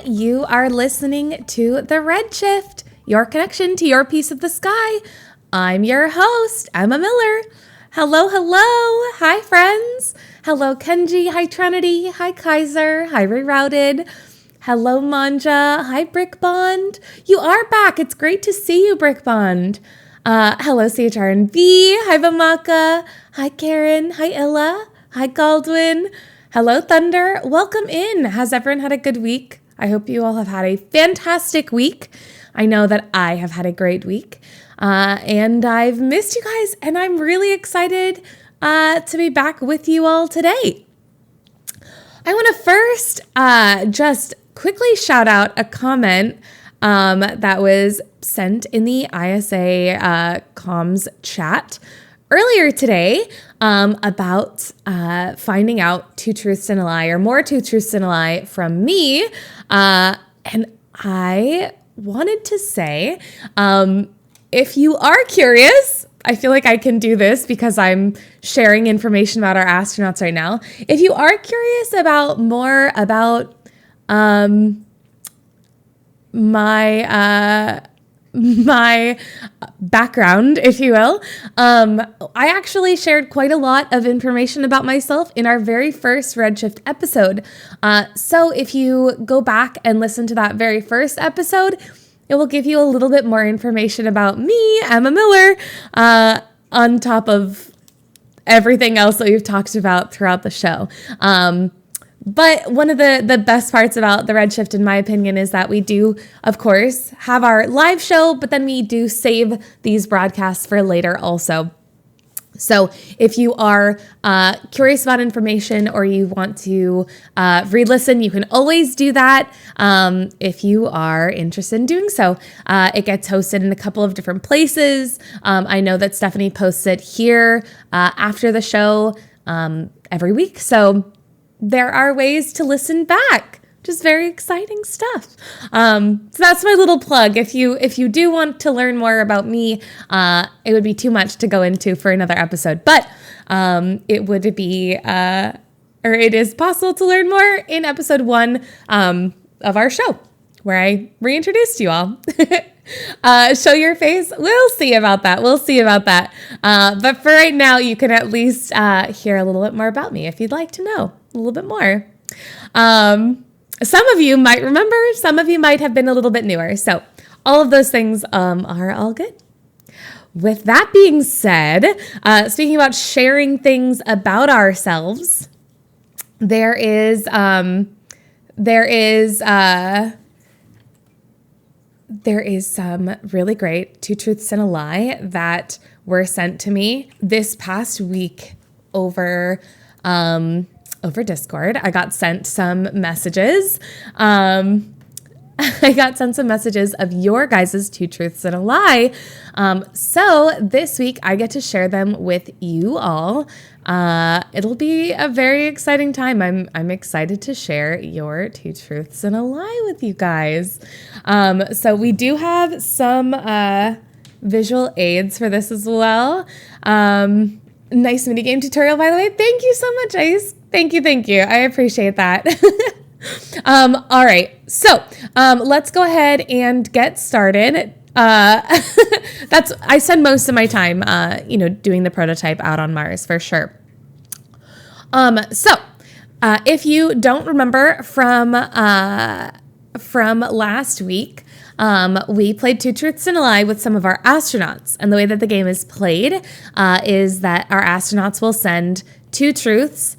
You are listening to The Redshift, your connection to your piece of the sky. I'm your host, Emma Miller. Hello. Hi, friends. Hello, Kenji. Hi, Trinity. Hi, Kaiser. Hi, Rerouted. Hello, Manja. Hi, Brickbond. You are back. It's great to see you, Brickbond. Hello, CHRNV. Hi, Vamaka. Hi, Karen. Hi, Ella. Hi, Galdwin. Hello, Thunder. Welcome in. Has everyone had a good week? I hope you all have had a fantastic week. I know that I have had a great week. And I've missed you guys, and I'm really excited to be back with you all today. I want to first just quickly shout out a comment that was sent in the ISA comms chat earlier today about finding out two truths and a lie, or more two truths and a lie from me. And I wanted to say, if you are curious, I feel like I can do this because I'm sharing information about our astronauts right now. If you are curious about more about my background, if you will, I actually shared quite a lot of information about myself in our very first Redshift episode. So if you go back and listen to that very first episode, it will give you a little bit more information about me, Emma Miller, on top of everything else that we've talked about throughout the show. But one of the best parts about the Redshift, in my opinion, is that we do, of course, have our live show, but then we do save these broadcasts for later also. So if you are curious about information or you want to re-listen, you can always do that if you are interested in doing so. It gets hosted in a couple of different places. I know that Stephanie posts it here after the show every week. So there are ways to listen back. Just very exciting stuff. So that's my little plug. If you do want to learn more about me, it would be too much to go into for another episode. But it is possible to learn more in episode 1 of our show, where I reintroduced you all. Show your face. We'll see about that. But for right now, you can at least hear a little bit more about me if you'd like to know a little bit more. Some of you might remember, some of you might have been a little bit newer. So all of those things are all good. With that being said, speaking about sharing things about ourselves, there is some really great two truths and a lie that were sent to me this past week over Discord. I got sent some messages. I got sent some messages of your guys' two truths and a lie. So this week I get to share them with you all. It'll be a very exciting time. I'm excited to share your two truths and a lie with you guys. So we do have some visual aids for this as well. Nice mini game tutorial, by the way. Thank you so much, Ice. Thank you. I appreciate that. All right. So let's go ahead and get started. I spend most of my time, doing the prototype out on Mars for sure. So if you don't remember from last week, we played two truths and a lie with some of our astronauts. And the way that the game is played is that our astronauts will send two truths,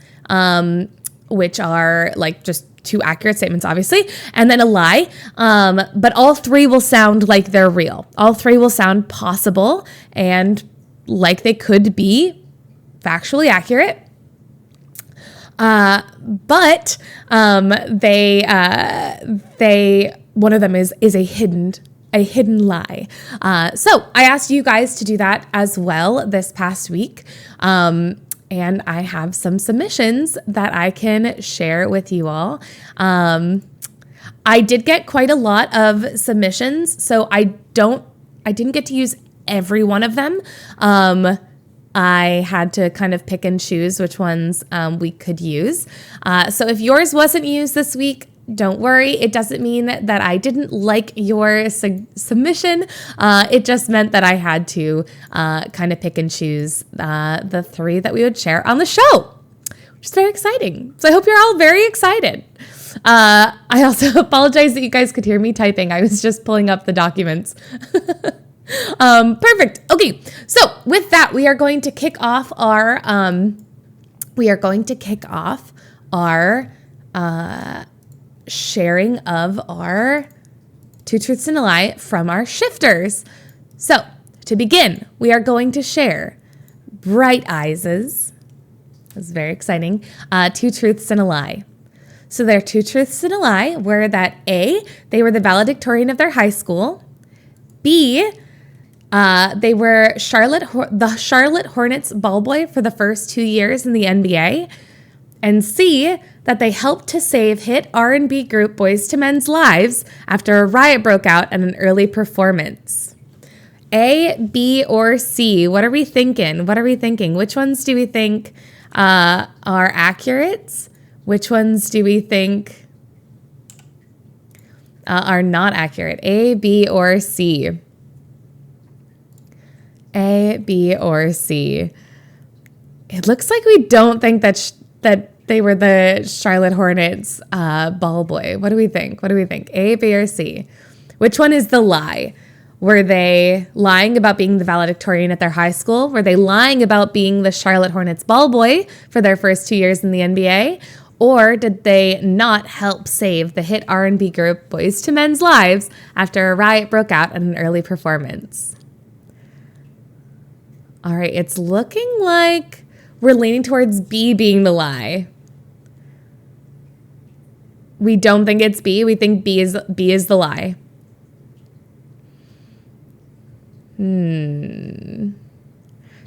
which are like just two accurate statements, obviously, and then a lie. But all three will sound like they're real. All three will sound possible and like they could be factually accurate. But one of them is a hidden lie. So I asked you guys to do that as well this past week. And I have some submissions that I can share with you all. I did get quite a lot of submissions, so I didn't get to use every one of them. I had to kind of pick and choose which ones we could use. So if yours wasn't used this week, Don't worry, it doesn't mean that I didn't like your submission. It just meant that I had to kind of pick and choose the 3 that we would share on the show, which is very exciting. So I hope you're all very excited. I also apologize that you guys could hear me typing. I was just pulling up the documents. Perfect. Okay, so with that, we are going to kick off our sharing of our 2 truths and a lie from our shifters. So to begin, we are going to share Bright Eyes', that's very exciting, 2 truths and a lie. So their 2 truths and a lie were that A, they were the valedictorian of their high school. B, they were the Charlotte Hornets ball boy for the first 2 years in the NBA. And C, that they helped to save hit R&B group Boyz II Men's lives after a riot broke out at an early performance. A, B, or C? What are we thinking? Which ones do we think are accurate? Which ones do we think are not accurate? A, B, or C? A, B, or C? It looks like we don't think that they were the Charlotte Hornets ball boy. What do we think? A, B, or C? Which one is the lie? Were they lying about being the valedictorian at their high school? Were they lying about being the Charlotte Hornets ball boy for their first 2 years in the NBA? Or did they not help save the hit R&B group Boyz II Men's lives after a riot broke out at an early performance? All right, it's looking like we're leaning towards B being the lie. We don't think it's B. We think B is the lie.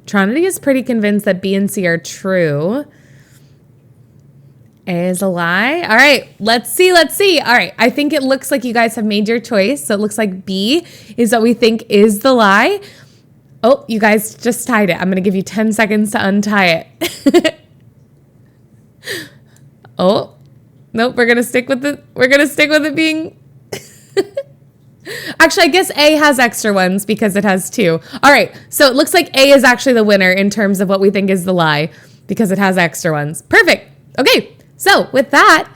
Trinity is pretty convinced that B and C are true. A is a lie. All right, let's see. All right, I think it looks like you guys have made your choice. So it looks like B is what we think is the lie. Oh, you guys just tied it. I'm going to give you 10 seconds to untie it. Oh, nope, we're going to stick with it being... Actually, I guess A has extra ones because it has 2. All right, so it looks like A is actually the winner in terms of what we think is the lie because it has extra ones. Perfect. Okay, so with that,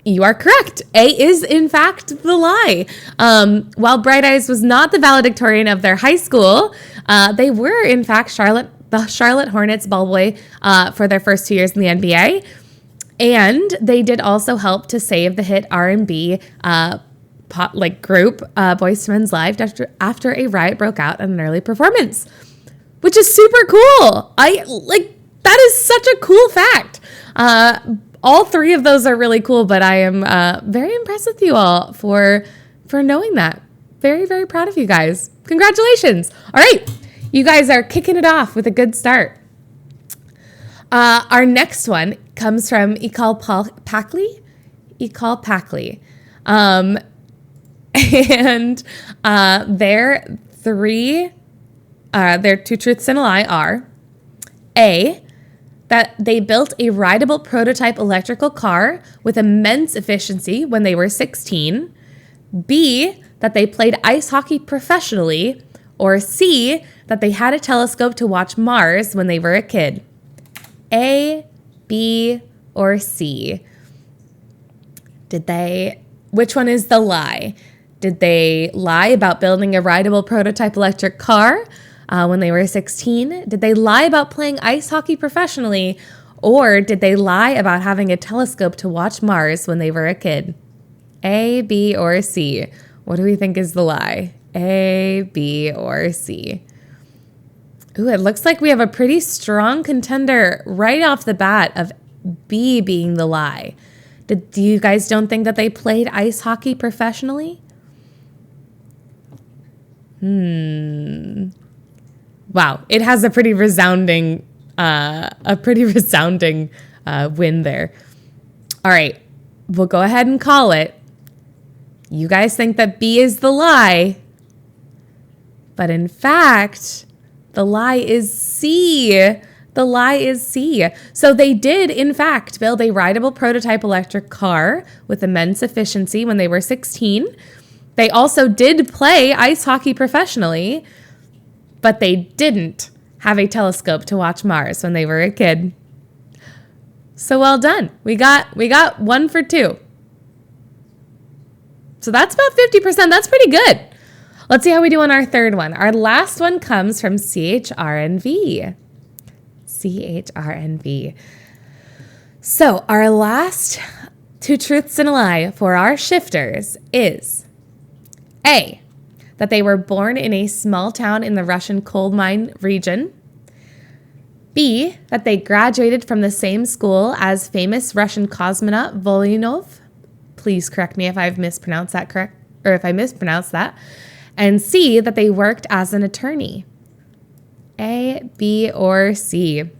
you are correct. A is, in fact, the lie. While Bright Eyes was not the valedictorian of their high school, they were, in fact, the Charlotte Hornets ball boy for their first 2 years in the NBA. And they did also help to save the hit R&B group Boyz II Men's lives after a riot broke out at an early performance, which is super cool. That is such a cool fact. All 3 of those are really cool, but I am very impressed with you all for knowing that. Very, very proud of you guys. Congratulations. All right. You guys are kicking it off with a good start. Our next one comes from Ekal Packley. And their 2 truths and a lie are A, that they built a rideable prototype electrical car with immense efficiency when they were 16. B, that they played ice hockey professionally. Or C, that they had a telescope to watch Mars when they were a kid. A, B, or C? Which one is the lie? Did they lie about building a rideable prototype electric car when they were 16? Did they lie about playing ice hockey professionally? Or did they lie about having a telescope to watch Mars when they were a kid? A, B, or C? What do we think is the lie? A, B, or C? Ooh, it looks like we have a pretty strong contender right off the bat of B being the lie. Do you guys don't think that they played ice hockey professionally? Wow, it has a pretty resounding win there. All right, we'll go ahead and call it. You guys think that B is the lie, but in fact, the lie is C. The The lie is C. So they did, in fact, build a rideable prototype electric car with immense efficiency when they were 16. They also did play ice hockey professionally, but they didn't have a telescope to watch Mars when they were a kid. So well done. We got 1 for 2. So that's about 50%. That's pretty good. Let's see how we do on our third one. Our last one comes from CHRNV. CHRNV. So our last 2 truths and a lie for our shifters is A, that they were born in a small town in the Russian coal mine region. B, that they graduated from the same school as famous Russian cosmonaut Volynov. Please correct me if I've mispronounced that if I mispronounced that. And C, that they worked as an attorney. A, B, or C?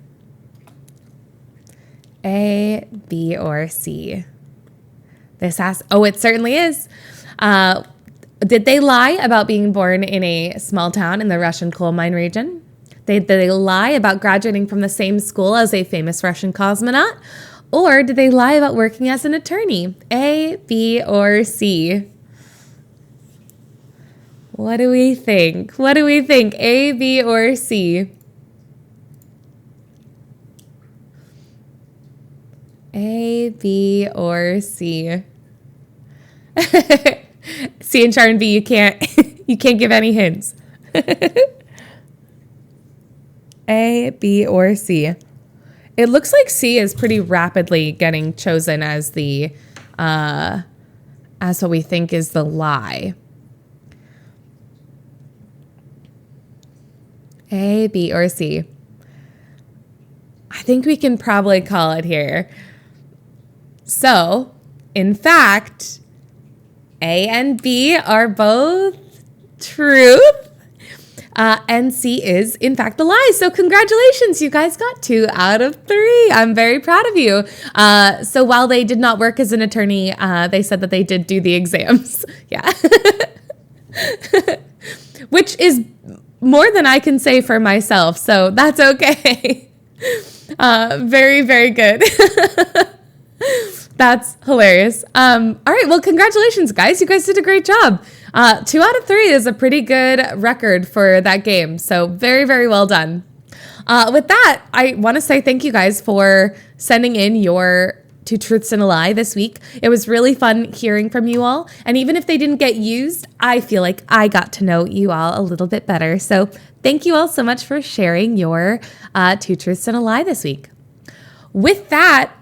A, B, or C? It certainly is. Did they lie about being born in a small town in the Russian coal mine region? Did they lie about graduating from the same school as a famous Russian cosmonaut? Or did they lie about working as an attorney? A, B, or C? What do we think? A, B, or C? A, B, or C? C and Char and B, you can't give any hints. A, B, or C? It looks like C is pretty rapidly getting chosen as as what we think is the lie. A, B, or C? I think we can probably call it here. So, in fact, A and B are both truth. And C is, in fact, the lie. So congratulations, you guys got 2 out of 3. I'm very proud of you. So while they did not work as an attorney, they said that they did do the exams. Yeah. Which is more than I can say for myself. So that's okay. Very, very good. That's hilarious. All right. Well, congratulations, guys. You guys did a great job. 2 out of 3 is a pretty good record for that game. So very, very well done. With that, I want to say thank you guys for sending in your 2 truths and a lie this week. It was really fun hearing from you all. And even if they didn't get used, I feel like I got to know you all a little bit better. So thank you all so much for sharing your 2 truths and a lie this week. With that,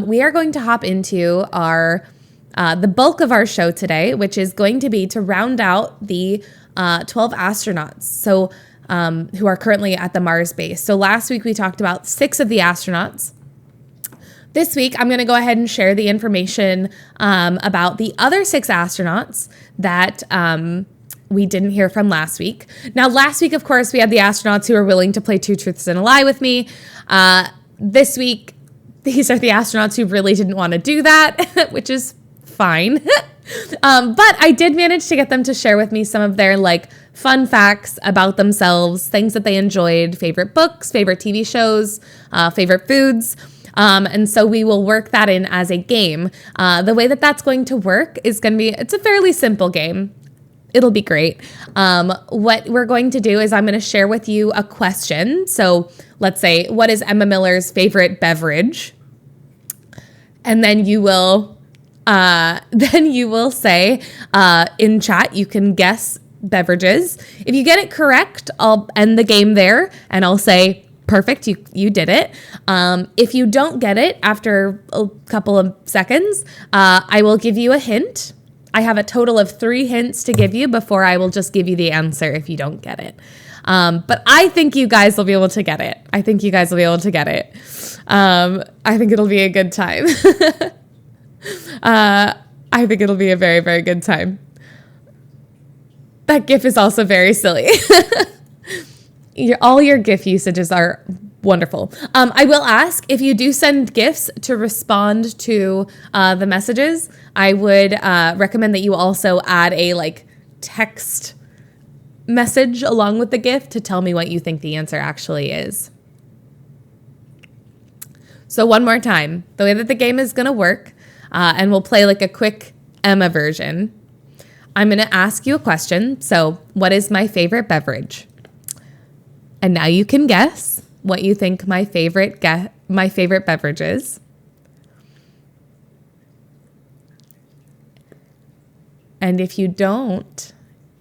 we are going to hop into our the bulk of our show today, which is going to be to round out the 12 astronauts who are currently at the Mars base. So last week we talked about 6 of the astronauts. This week, I'm going to go ahead and share the information about the other 6 astronauts that we didn't hear from last week. Now, last week, of course, we had the astronauts who were willing to play 2 truths and a lie with me. This week, these are the astronauts who really didn't want to do that, which is fine. But I did manage to get them to share with me some of their fun facts about themselves, things that they enjoyed, favorite books, favorite TV shows, favorite foods. And so we will work that in as a game. The way that that's going to work is it's a fairly simple game. It'll be great. What we're going to do is I'm going to share with you a question. So let's say, what is Emma Miller's favorite beverage? And then you will say in chat, you can guess beverages. If you get it correct, I'll end the game there and I'll say, perfect, you did it. If you don't get it after a couple of seconds, I will give you a hint. I have a total of 3 hints to give you before I will just give you the answer if you don't get it. But I think you guys will be able to get it. I think it'll be a good time. I think it'll be a very, very good time. That GIF is also very silly. All your GIF usages are wonderful. I will ask if you do send GIFs to respond to the messages. I would recommend that you also add a text message along with the GIF to tell me what you think the answer actually is. So one more time, the way that the game is going to work, and we'll play like a quick Emma version. I'm going to ask you a question. So what is my favorite beverage? And now you can guess what you think my favorite beverage is. And if you don't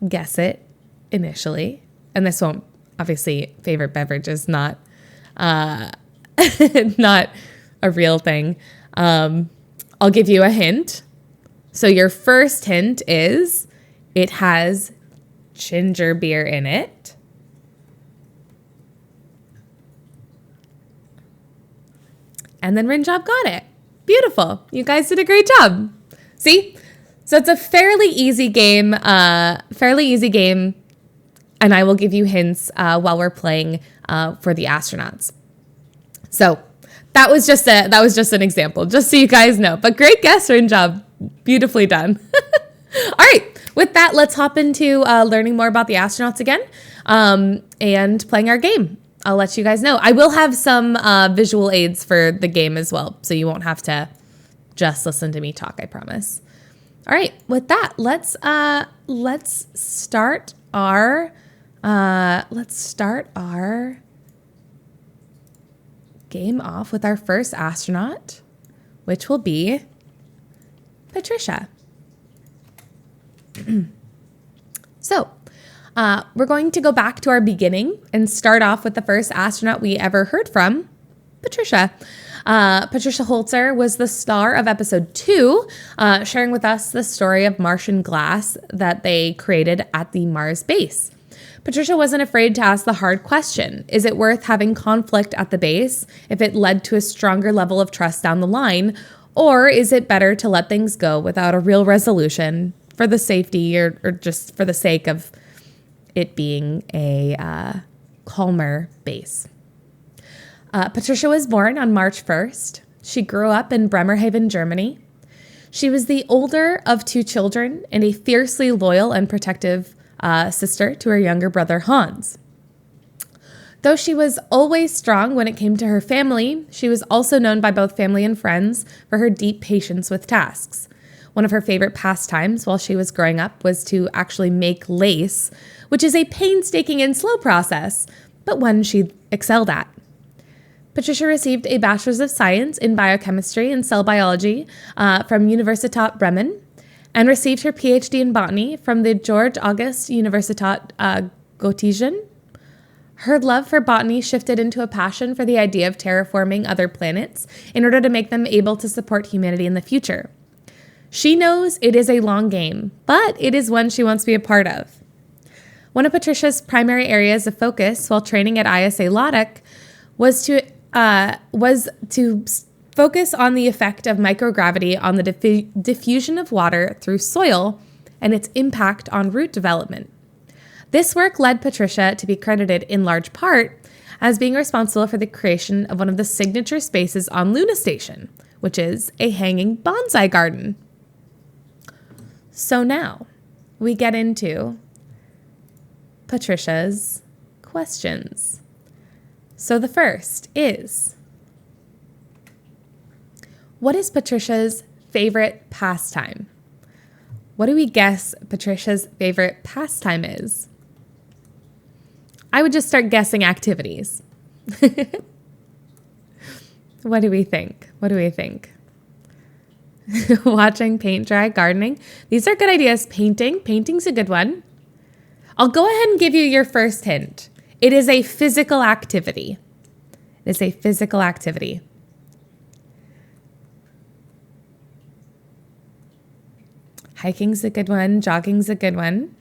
guess it initially, and this won't, obviously, favorite beverage is not not a real thing. I'll give you a hint. So your first hint is it has ginger beer in it. And then Rinjob got it. Beautiful. You guys did a great job. See? So it's a fairly easy game, and I will give you hints while we're playing for the astronauts. So that was just an example, just so you guys know. But great guess, Rinjob. Beautifully done. All right. With that, let's hop into learning more about the astronauts again and playing our game. I'll let you guys know. I will have some visual aids for the game as well, so you won't have to just listen to me talk, I promise. All right, with that, let's start our game off with our first astronaut, which will be Patricia. So, we're going to go back to our beginning and start off with the first astronaut we ever heard from, Patricia. Patricia Holtzer was the star of episode 2, sharing with us the story of Martian glass that they created at the Mars base. Patricia wasn't afraid to ask the hard question: is it worth having conflict at the base if it led to a stronger level of trust down the line, or is it better to let things go without a real resolution for the safety or just for the sake of it being a calmer base? Patricia was born on March 1st. She grew up in Bremerhaven, Germany. She was the older of 2 children and a fiercely loyal and protective sister to her younger brother, Hans. Though she was always strong when it came to her family, she was also known by both family and friends for her deep patience with tasks. One of her favorite pastimes while she was growing up was to actually make lace, which is a painstaking and slow process, but one she excelled at. Patricia received a Bachelor's of Science in Biochemistry and Cell Biology from Universität Bremen and received her PhD in Botany from the Georg August Universität Göttingen. Her love for botany shifted into a passion for the idea of terraforming other planets in order to make them able to support humanity in the future. She knows it is a long game, but it is one she wants to be a part of. One of Patricia's primary areas of focus while training at ISA Lodok was to focus on the effect of microgravity on the diffusion of water through soil and its impact on root development. This work led Patricia to be credited in large part as being responsible for the creation of one of the signature spaces on Luna Station, which is a hanging bonsai garden. So now we get into Patricia's questions. So the first is, what is Patricia's favorite pastime? What do we guess Patricia's favorite pastime is? I would just start guessing activities. What do we think? Watching paint dry, gardening. These are good ideas. Painting's a good one. I'll go ahead and give you your first hint. It is a physical activity. Hiking's a good one. Jogging's a good one.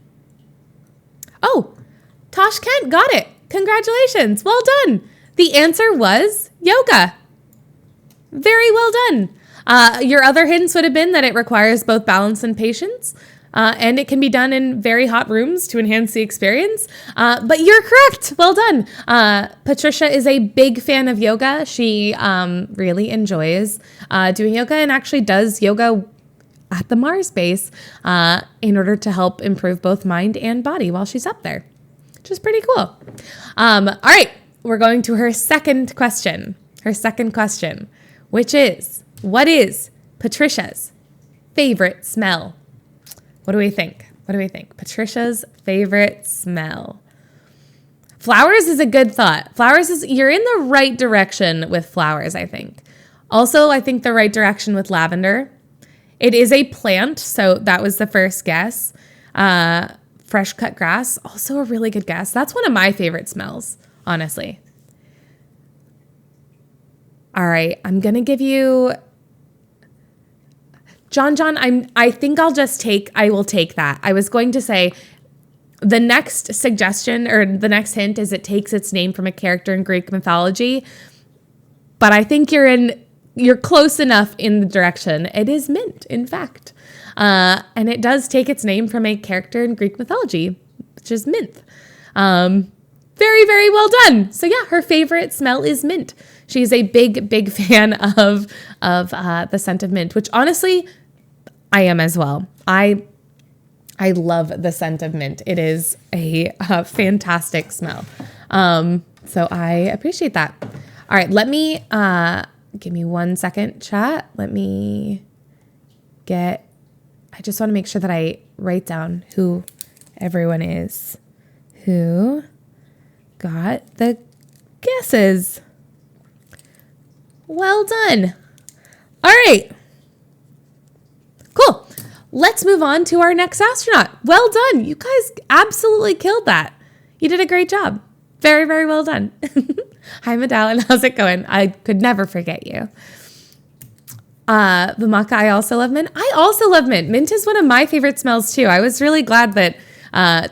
Oh, Tosh Kent got it. Congratulations. Well done. The answer was yoga. Very well done. Your other hints would have been that it requires both balance and patience. And it can be done in very hot rooms to enhance the experience. But you're correct. Well done. Patricia is a big fan of yoga. She really enjoys doing yoga and actually does yoga at the Mars base in order to help improve both mind and body while she's up there, which is pretty cool. All right. We're going to her second question. what is Patricia's favorite smell? What do we think? Patricia's favorite smell. Flowers is a good thought. You're in the right direction with flowers, I think. Also, I think the right direction with lavender. It is a plant, so that was the first guess. Fresh cut grass, also a really good guess. That's one of my favorite smells, honestly. All right, I'm going to give you John, I think I will take that. I was going to say the next suggestion or the next hint is it takes its name from a character in Greek mythology, but I think you're close enough in the direction. It is mint, in fact. And it does take its name from a character in Greek mythology, which is mint. Very, very well done. So yeah, her favorite smell is mint. She's a big, big fan of the scent of mint, which honestly, I am as well. I love the scent of mint. It is a fantastic smell. So I appreciate that. All right, let me, give me 1 second, chat. I just want to make sure that I write down who everyone is who got the guesses. Well done. All right. Cool. Let's move on to our next astronaut. Well done. You guys absolutely killed that. You did a great job. Very, very well done. Hi, Medallion. How's it going? I could never forget you. Vamaka, I also love mint. I also love mint. Mint is one of my favorite smells too. I was really glad that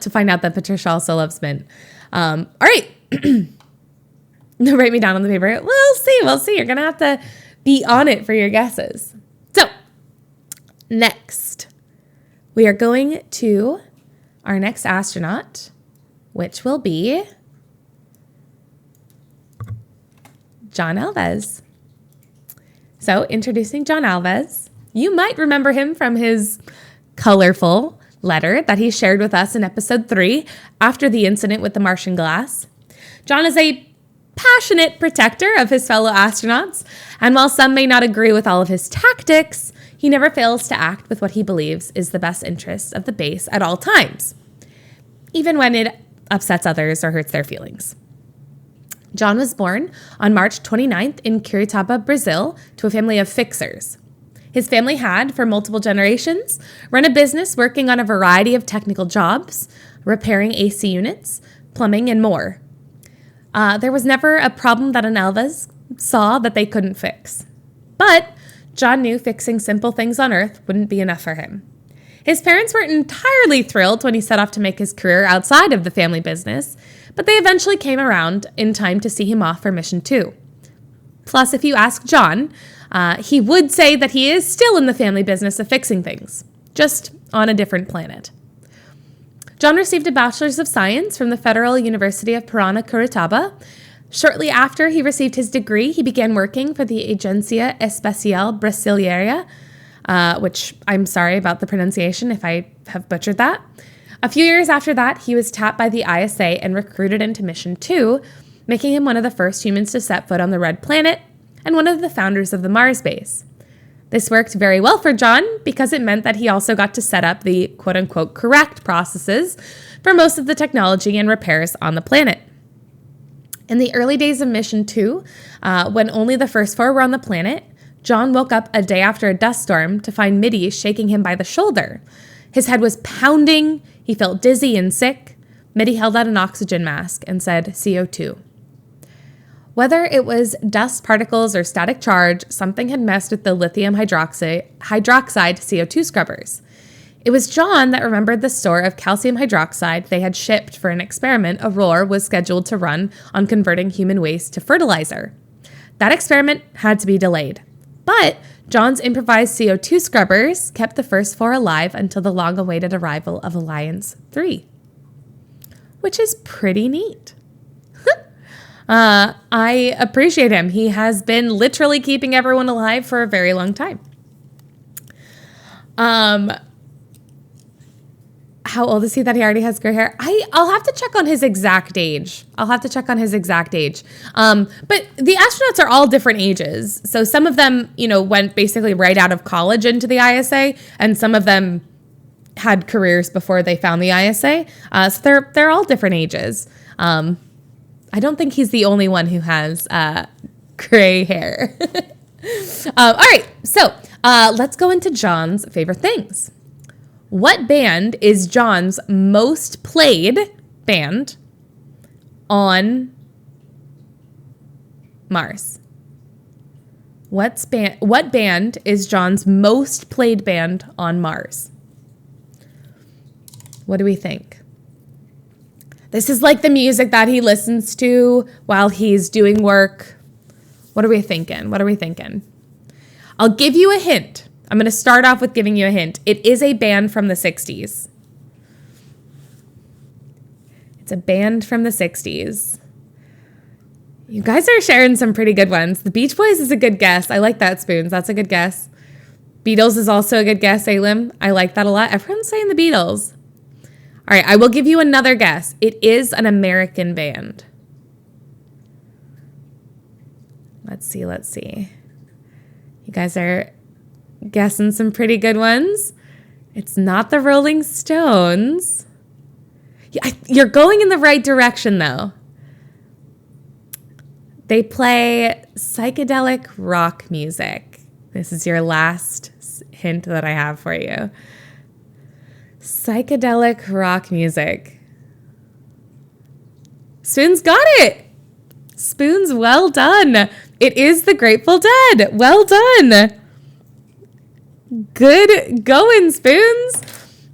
to find out that Patricia also loves mint. All right. Write me down on the paper. We'll see. You're going to have to be on it for your guesses. So next, we are going to our next astronaut, which will be John Alves. So introducing John Alves. You might remember him from his colorful letter that he shared with us in episode 3 after the incident with the Martian glass. John is a passionate protector of his fellow astronauts, and while some may not agree with all of his tactics, he never fails to act with what he believes is the best interest of the base at all times, even when it upsets others or hurts their feelings. John was born on March 29th in Curitiba, Brazil, to a family of fixers. His family had, for multiple generations, run a business working on a variety of technical jobs, repairing AC units, plumbing, and more. There was never a problem that an Alves saw that they couldn't fix. But John knew fixing simple things on Earth wouldn't be enough for him. His parents weren't entirely thrilled when he set off to make his career outside of the family business, but they eventually came around in time to see him off for mission 2. Plus, if you ask John, he would say that he is still in the family business of fixing things, just on a different planet. John received a Bachelor's of Science from the Federal University of Paraná, Curitiba. Shortly after he received his degree, he began working for the Agência Espacial Brasileira, which I'm sorry about the pronunciation if I have butchered that. A few years after that, he was tapped by the ISA and recruited into Mission 2, making him one of the first humans to set foot on the Red Planet and one of the founders of the Mars base. This worked very well for John because it meant that he also got to set up the quote-unquote correct processes for most of the technology and repairs on the planet. In the early days of Mission 2, when only the first 4 were on the planet, John woke up a day after a dust storm to find Midi shaking him by the shoulder. His head was pounding, he felt dizzy and sick. Midi held out an oxygen mask and said, CO2. Whether it was dust particles or static charge, something had messed with the lithium hydroxide CO2 scrubbers. It was John that remembered the store of calcium hydroxide they had shipped for an experiment Aurora was scheduled to run on converting human waste to fertilizer. That experiment had to be delayed. But John's improvised CO2 scrubbers kept the first 4 alive until the long-awaited arrival of Alliance 3, which is pretty neat. I appreciate him. He has been literally keeping everyone alive for a very long time. How old is he that he already has gray hair? I'll have to check on his exact age. But the astronauts are all different ages. So some of them, went basically right out of college into the ISA, and some of them had careers before they found the ISA. So they're all different ages. I don't think he's the only one who has gray hair. All right, so let's go into John's favorite things. What band is John's most played band on Mars? What band is John's most played band on Mars? What do we think? This is like the music that he listens to while he's doing work. What are we thinking? I'll give you a hint. I'm going to start off with giving you a hint. It is a band from the 60s. It's a band from the 60s. You guys are sharing some pretty good ones. The Beach Boys is a good guess. I like that, Spoons. That's a good guess. Beatles is also a good guess, Alim. I like that a lot. Everyone's saying the Beatles. All right, I will give you another guess. It is an American band. Let's see. You guys are guessing some pretty good ones. It's not the Rolling Stones. You're going in the right direction, though. They play psychedelic rock music. This is your last hint that I have for you. Psychedelic rock music. Spoons got it. Spoons, well done. It is the Grateful Dead. Well done. Good going, Spoons.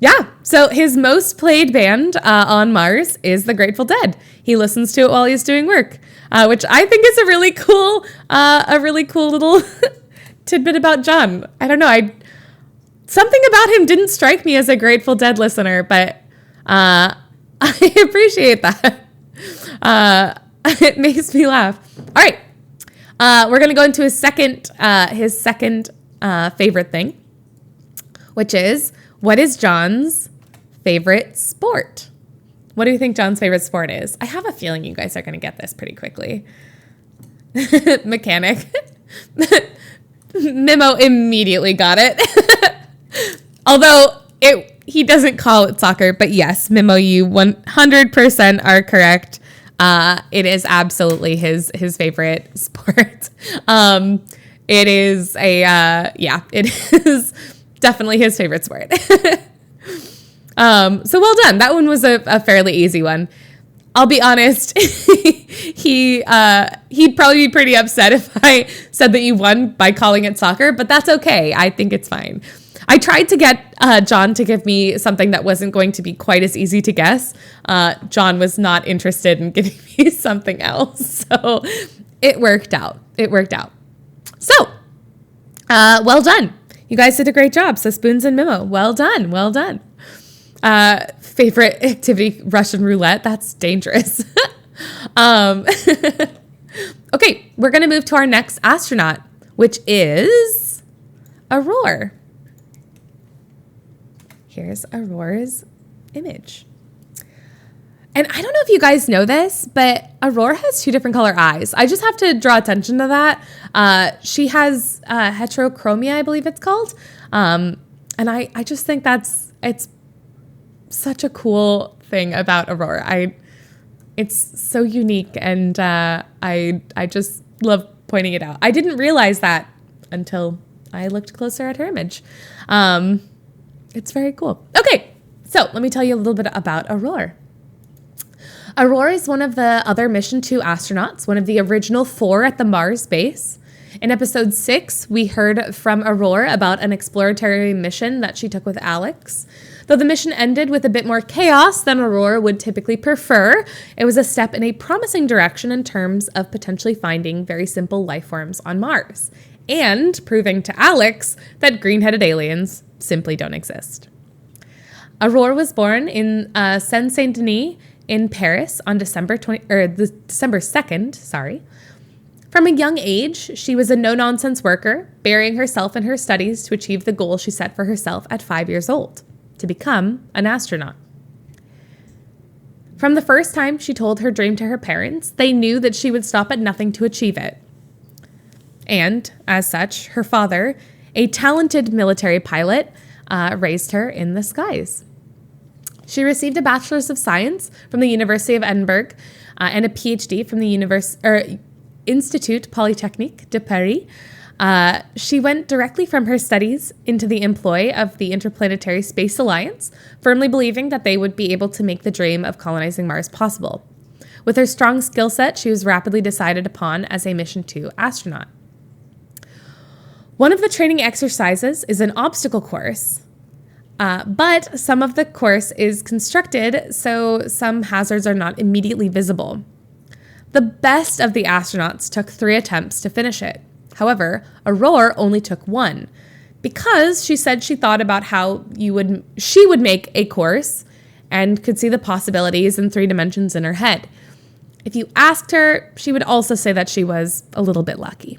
Yeah, so his most played band on Mars is the Grateful Dead. He listens to it while he's doing work, which I think is a really cool little tidbit about John. I don't know, something about him didn't strike me as a Grateful Dead listener, but I appreciate that. It makes me laugh. All right, we're gonna go into his second favorite thing, which is, what is John's favorite sport? What do you think John's favorite sport is? I have a feeling you guys are going to get this pretty quickly. Mechanic. Memo immediately got it. Although he doesn't call it soccer, but yes, Memo, you 100% are correct. It is absolutely his favorite sport. It is it is definitely his favorite sport. So well done. That one was a fairly easy one. I'll be honest, he'd probably be pretty upset if I said that you won by calling it soccer, but that's okay. I think it's fine. I tried to get John to give me something that wasn't going to be quite as easy to guess. John was not interested in giving me something else, so it worked out. So, well done. You guys did a great job. So Spoons and Memo, well done. Favorite activity, Russian roulette. That's dangerous. Okay, we're going to move to our next astronaut, which is Aurora. Here's Aurora's image. And I don't know if you guys know this, but Aurora has 2 different color eyes. I just have to draw attention to that. She has heterochromia, I believe it's called. And I just think it's such a cool thing about Aurora. It's so unique, and I just love pointing it out. I didn't realize that until I looked closer at her image. It's very cool. Okay, so let me tell you a little bit about Aurora. Aurora is one of the other Mission 2 astronauts, one of the original 4 at the Mars base. In episode 6, we heard from Aurora about an exploratory mission that she took with Alex. Though the mission ended with a bit more chaos than Aurora would typically prefer, it was a step in a promising direction in terms of potentially finding very simple life forms on Mars, and proving to Alex that green-headed aliens simply don't exist. Aurora was born in Seine-Saint-Denis in Paris on December 2nd. From a young age, she was a no-nonsense worker, burying herself in her studies to achieve the goal she set for herself at 5 years old, to become an astronaut. From the first time she told her dream to her parents, they knew that she would stop at nothing to achieve it. And, as such, her father, a talented military pilot, raised her in the skies. She received a Bachelor's of Science from the University of Edinburgh and a PhD from the Institut Polytechnique de Paris. She went directly from her studies into the employ of the Interplanetary Space Alliance, firmly believing that they would be able to make the dream of colonizing Mars possible. With her strong skill set, she was rapidly decided upon as a Mission 2 astronaut. One of the training exercises is an obstacle course, but some of the course is constructed so some hazards are not immediately visible. The best of the astronauts took 3 attempts to finish it. However, Aurora only took 1 because she said she thought about how she would make a course and could see the possibilities in 3 dimensions in her head. If you asked her, she would also say that she was a little bit lucky.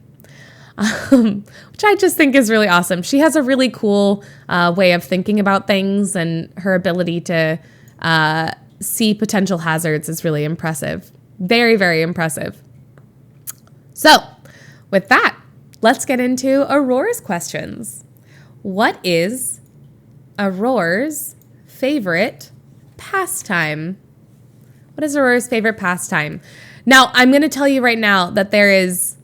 Which I just think is really awesome. She has a really cool way of thinking about things, and her ability to see potential hazards is really impressive. Very, very impressive. So, with that, let's get into Aurora's questions. What is Aurora's favorite pastime? What is Aurora's favorite pastime? Now, I'm going to tell you right now that this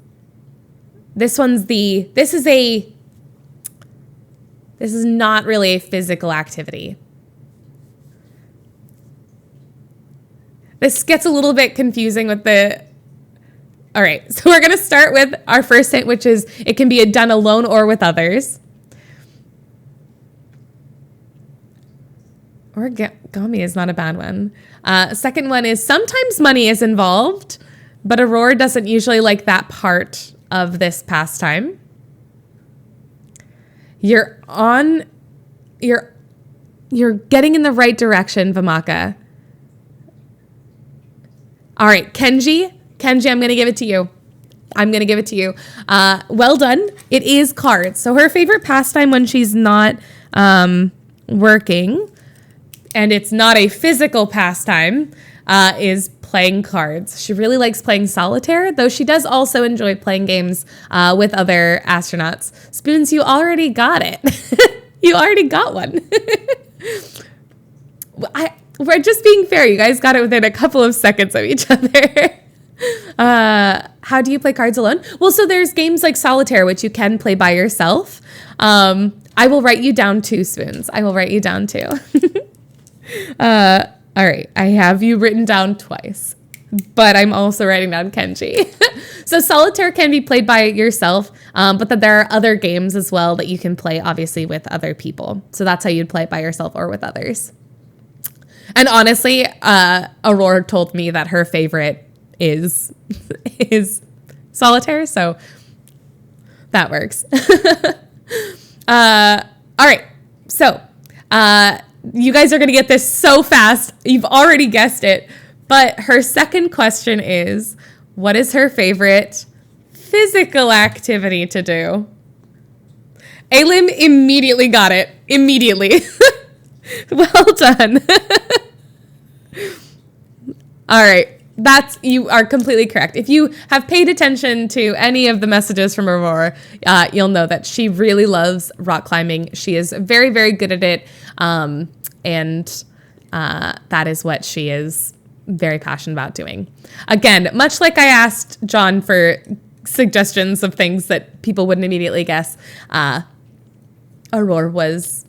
is not really a physical activity. This gets a little bit confusing with all right, so we're going to start with our first hint, which is it can be done alone or with others. Origami is not a bad one. Second one is sometimes money is involved, but Aurora doesn't usually like that part of this pastime. You're getting in the right direction, Vamaka. All right, Kenji, I'm going to give it to you. Well done. It is cards. So her favorite pastime when she's not working, and it's not a physical pastime, is playing cards. She really likes playing solitaire, though she does also enjoy playing games with other astronauts. Spoons, you already got it. You already got one. We're just being fair. You guys got it within a couple of seconds of each other. How do you play cards alone? Well, so there's games like solitaire, which you can play by yourself. I will write you down 2, Spoons. I will write you down 2. All right, I have you written down twice, but I'm also writing down Kenji. So solitaire can be played by yourself, but then there are other games as well that you can play, obviously, with other people. So that's how you'd play it by yourself or with others. And honestly, Aurora told me that her favorite is solitaire, so that works. All right, so you guys are going to get this so fast. You've already guessed it. But her second question is, what is her favorite physical activity to do? Alim immediately got it. Immediately. Well done. All right. You are completely correct. If you have paid attention to any of the messages from Aurora, you'll know that she really loves rock climbing. She is very, very good at it. And that is what she is very passionate about doing. Again, much like I asked John for suggestions of things that people wouldn't immediately guess, Aurora was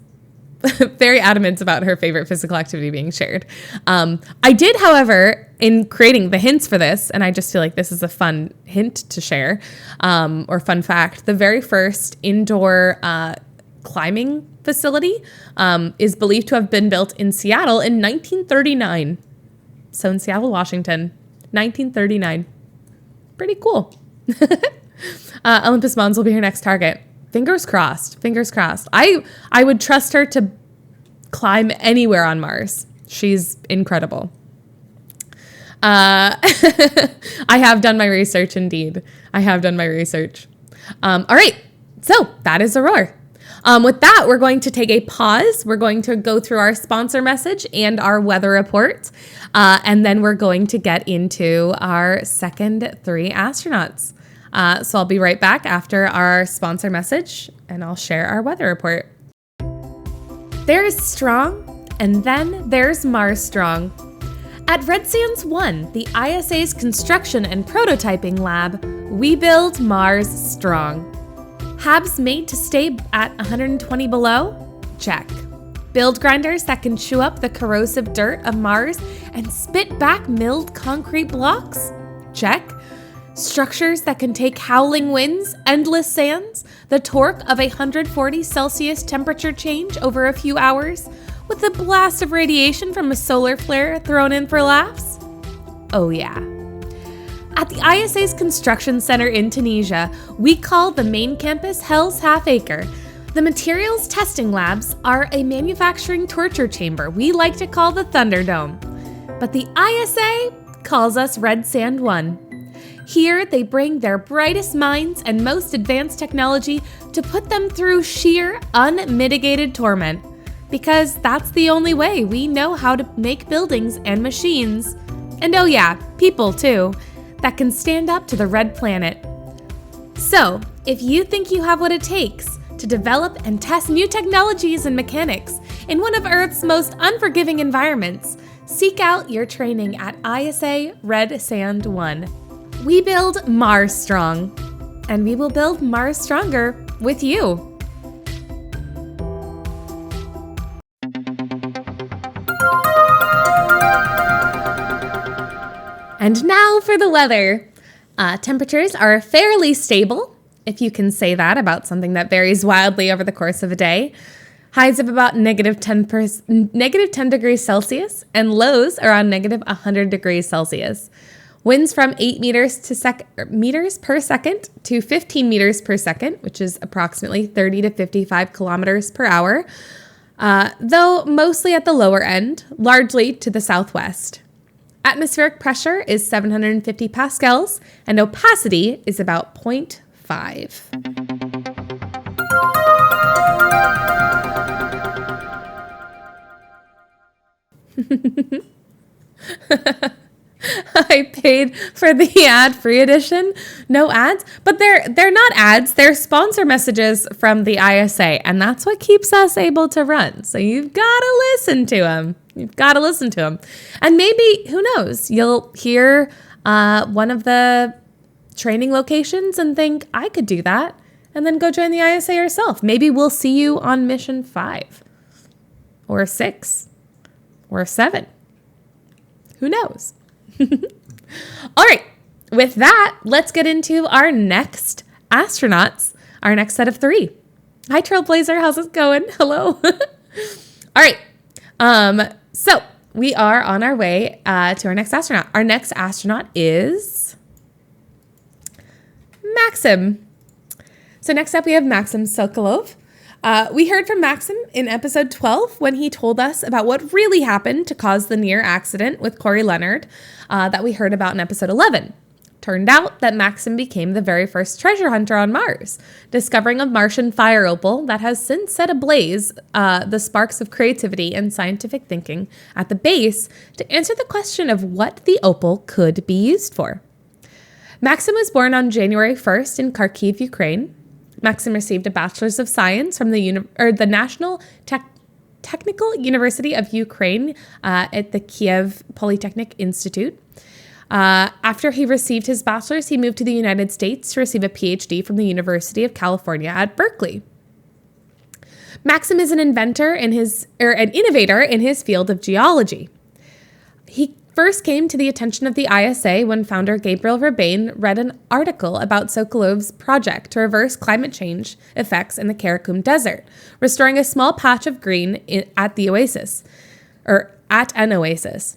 very adamant about her favorite physical activity being shared. I did, however, in creating the hints for this, and I just feel like this is a fun hint to share, or fun fact, the very first indoor climbing facility is believed to have been built in Seattle in 1939. So in Seattle, Washington, 1939. Pretty cool. Olympus Mons will be her next target. Fingers crossed. Fingers crossed. I would trust her to climb anywhere on Mars. She's incredible. I have done my research, indeed. I have done my research. All right. So that is Aurora. With that, we're going to take a pause. We're going to go through our sponsor message and our weather report. And then we're going to get into our second 3 astronauts. So I'll be right back after our sponsor message, and I'll share our weather report. There's Strong, and then there's Mars Strong. At Red Sands 1, the ISA's construction and prototyping lab, we build Mars Strong. Habs made to stay at 120 below? Check. Build grinders that can chew up the corrosive dirt of Mars and spit back milled concrete blocks? Check. Structures that can take howling winds, endless sands, the torque of 140 Celsius temperature change over a few hours, with a blast of radiation from a solar flare thrown in for laughs? Oh yeah. At the ISA's construction center in Tunisia, we call the main campus Hell's Half Acre. The materials testing labs are a manufacturing torture chamber we like to call the Thunderdome. But the ISA calls us Red Sand 1. Here, they bring their brightest minds and most advanced technology to put them through sheer, unmitigated torment. Because that's the only way we know how to make buildings and machines, and oh yeah, people too, that can stand up to the red planet. So, if you think you have what it takes to develop and test new technologies and mechanics in one of Earth's most unforgiving environments, seek out your training at ISA Red Sand 1. We build Mars Strong, and we will build Mars stronger with you. And now for the weather. Temperatures are fairly stable, if you can say that about something that varies wildly over the course of a day. Highs of about negative 10 degrees Celsius, and lows around negative 100 degrees Celsius. Winds from 8 meters per second to 15 meters per second, which is approximately 30 to 55 kilometers per hour, though mostly at the lower end, largely to the southwest. Atmospheric pressure is 750 pascals, and opacity is about 0.5. I paid for the ad-free edition. No ads, but they're not ads. They're sponsor messages from the ISA, and that's what keeps us able to run. So you've got to listen to them. And maybe, who knows, you'll hear one of the training locations and think, I could do that, and then go join the ISA yourself. Maybe we'll see you on mission 5 or 6 or 7. Who knows? All right, with that, let's get into our next astronauts, our next set of 3. Hi, Trailblazer. How's it going? Hello. All right. So we are on our way to our next astronaut. Our next astronaut is Maxim. So next up, we have Maxim Silkelove. We heard from Maxim in episode 12 when he told us about what really happened to cause the near accident with Corey Leonard that we heard about in episode 11. Turned out that Maxim became the very first treasure hunter on Mars, discovering a Martian fire opal that has since set ablaze the sparks of creativity and scientific thinking at the base to answer the question of what the opal could be used for. Maxim was born on January 1st in Kharkiv, Ukraine. Maxim received a Bachelor's of Science from the National Technical University of Ukraine at the Kiev Polytechnic Institute. After he received his bachelor's, he moved to the United States to receive a PhD from the University of California at Berkeley. Maxim is an innovator in his field of geology. He first came to the attention of the ISA when founder Gabriel Rabin read an article about Silkelove's project to reverse climate change effects in the Karakum Desert, restoring a small patch of green at an oasis.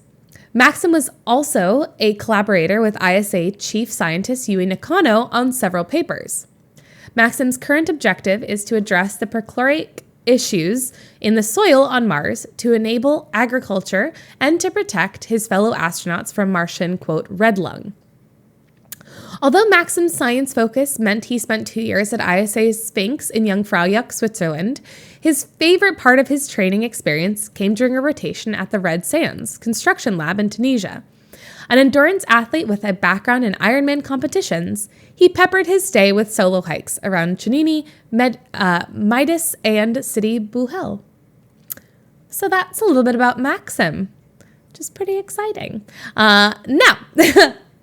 Maxim was also a collaborator with ISA chief scientist Yui Nakano on several papers. Maxim's current objective is to address the perchloric issues in the soil on Mars to enable agriculture and to protect his fellow astronauts from Martian, quote, red lung. Although Maxim's science focus meant he spent 2 years at ISA Sphinx in Jungfraujoch, Switzerland, his favorite part of his training experience came during a rotation at the Red Sands construction lab in Tunisia. An endurance athlete with a background in Ironman competitions, he peppered his stay with solo hikes around Chinini, Midas, and Sidi Bouhel. So that's a little bit about Maxim, which is pretty exciting. Now,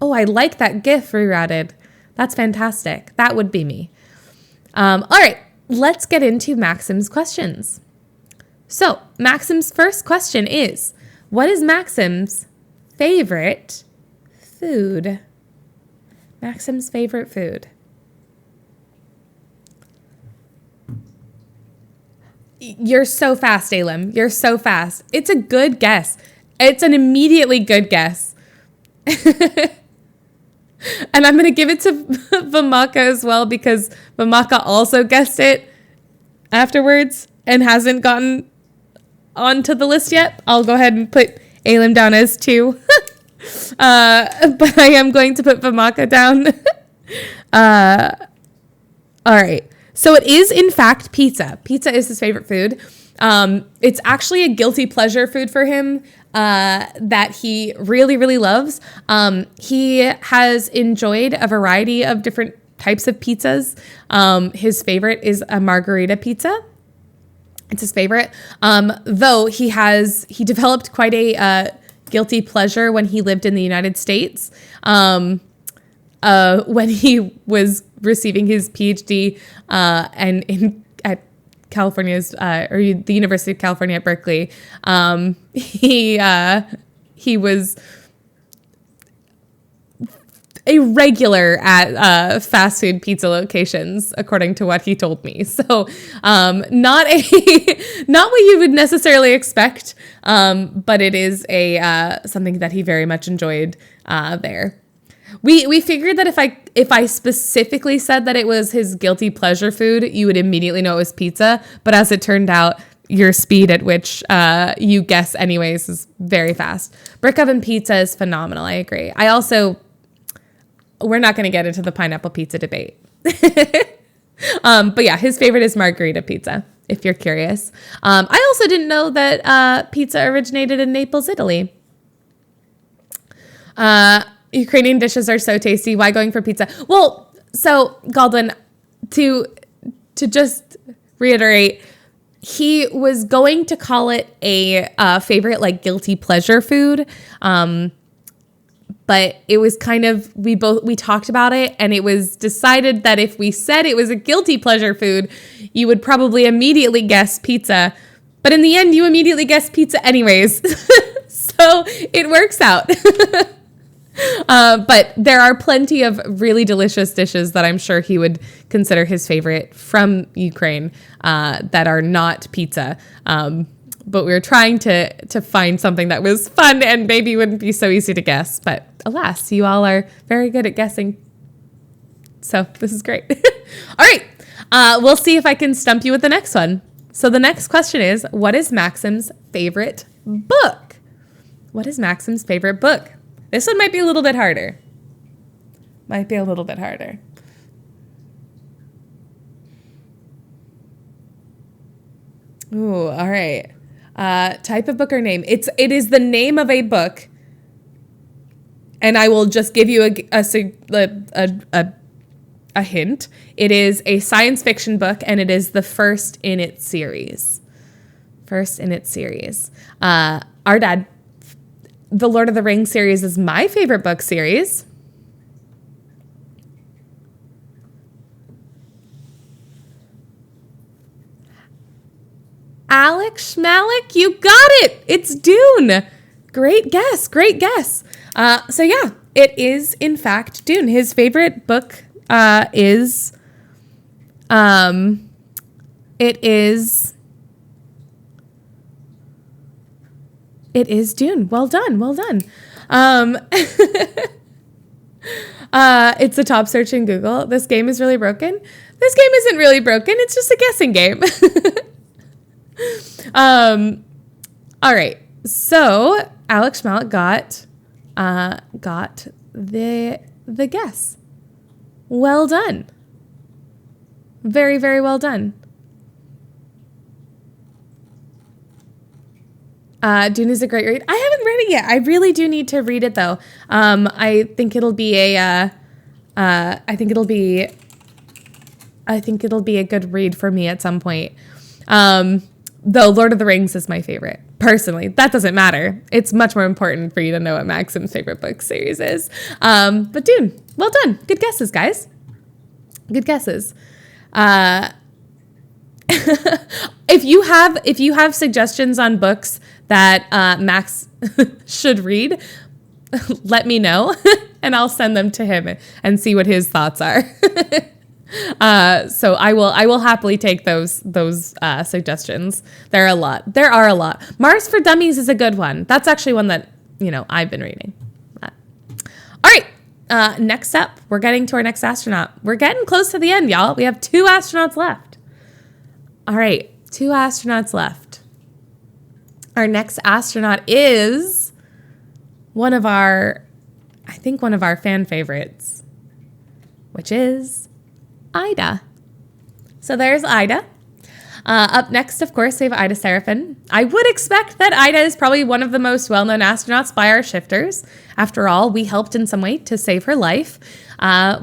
oh, I like that GIF rerouted. That's fantastic. That would be me. All right, let's get into Maxim's questions. So Maxim's first question is, what is Maxim's favorite food? Maxim's favorite food. You're so fast, Elim. You're so fast. It's a good guess. It's an immediately good guess. And I'm going to give it to Vamaka as well because Vamaka also guessed it afterwards and hasn't gotten onto the list yet. I'll go ahead and put Elim down as 2. But I am going to put Vamaka down. All right. So it is, in fact, pizza. Pizza is his favorite food. It's actually a guilty pleasure food for him that he really, really loves. He has enjoyed a variety of different types of pizzas. His favorite is a margarita pizza. It's his favorite. Though he developed quite a guilty pleasure when he lived in the United States. When he was receiving his PhD at California's the University of California at Berkeley, he was a regular at fast food pizza locations, according to what he told me. So not what you would necessarily expect, but it is something that he very much enjoyed there. We figured that if I specifically said that it was his guilty pleasure food, you would immediately know it was pizza. But as it turned out, your speed at which you guess anyways is very fast. Brick oven pizza is phenomenal. I agree. We're not going to get into the pineapple pizza debate. But yeah, his favorite is margarita pizza, if you're curious. I also didn't know that pizza originated in Naples, Italy. Ukrainian dishes are so tasty. Why going for pizza? Well, so Galdwin, to just reiterate, he was going to call it a favorite, like guilty pleasure food. But it was kind of, we talked about it and it was decided that if we said it was a guilty pleasure food, you would probably immediately guess pizza. But in the end, you immediately guessed pizza anyways. So it works out. But there are plenty of really delicious dishes that I'm sure he would consider his favorite from Ukraine that are not pizza. But we were trying to find something that was fun and maybe wouldn't be so easy to guess. But alas, you all are very good at guessing. So this is great. All right. We'll see if I can stump you with the next one. So the next question is, what is Maxim's favorite book? What is Maxim's favorite book? This one might be a little bit harder. Ooh, all right. Type of book or name. It is the name of a book, and I will just give you a hint. It is a science fiction book, and it is the first in its series. Our dad, the Lord of the Rings series is my favorite book series. Alex Schmalik, you got it. It's Dune. Great guess. So yeah, it is in fact Dune. His favorite book is Dune. Well done. It's the top search in Google. This game is really broken. This game isn't really broken. It's just a guessing game. All right. So Alex Schmalik got the guess. Well done. Very, very well done. Dune is a great read. I haven't read it yet. I really do need to read it though. I think it'll be a good read for me at some point. Though Lord of the Rings is my favorite. Personally, that doesn't matter. It's much more important for you to know what Maxim's favorite book series is. But Dune, well done. Good guesses, guys. Good guesses. If you have suggestions on books that Max should read, let me know and I'll send them to him and see what his thoughts are. So I will happily take those suggestions. There are a lot. Mars for Dummies is a good one. That's actually one that, I've been reading. All right. Next up, we're getting to our next astronaut. We're getting close to the end, y'all. We have 2 astronauts left. All right. 2 astronauts left. Our next astronaut is one of our fan favorites, which is Ida. So there's Ida. Up next, of course, we have Ida Seraphin. I would expect that Ida is probably one of the most well-known astronauts by our shifters. After all, we helped in some way to save her life.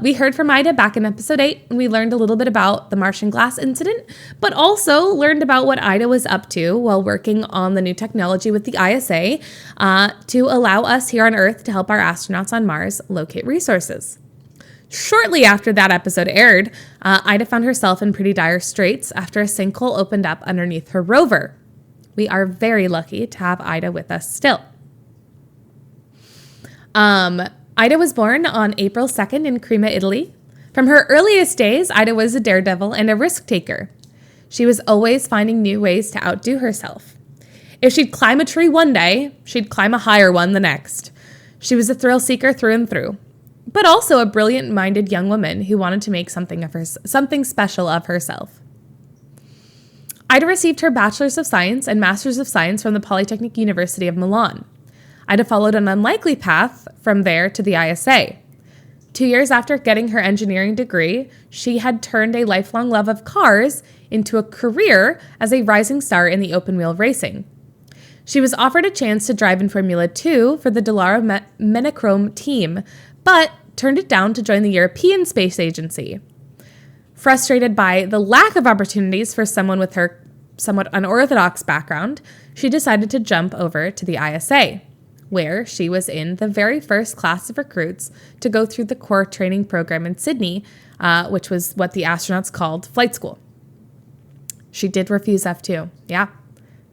We heard from Ida back in episode 8, and we learned a little bit about the Martian glass incident, but also learned about what Ida was up to while working on the new technology with the ISA to allow us here on Earth to help our astronauts on Mars locate resources. Shortly after that episode aired, Ida found herself in pretty dire straits after a sinkhole opened up underneath her rover. We are very lucky to have Ida with us still. Ida was born on April 2nd in Crema, Italy. From her earliest days, Ida was a daredevil and a risk taker. She was always finding new ways to outdo herself. If she'd climb a tree one day, she'd climb a higher one the next. She was a thrill seeker through and through, but also a brilliant-minded young woman who wanted to make something special of herself. Ida received her Bachelor's of Science and Master's of Science from the Polytechnic University of Milan. Ida followed an unlikely path from there to the ISA. 2 years after getting her engineering degree, she had turned a lifelong love of cars into a career as a rising star in the open-wheel racing. She was offered a chance to drive in Formula 2 for the Dallara Menachrome team, but turned it down to join the European Space Agency. Frustrated by the lack of opportunities for someone with her somewhat unorthodox background, she decided to jump over to the ISA, where she was in the very first class of recruits to go through the core training program in Sydney, which was what the astronauts called flight school. She did refuse F2, yeah,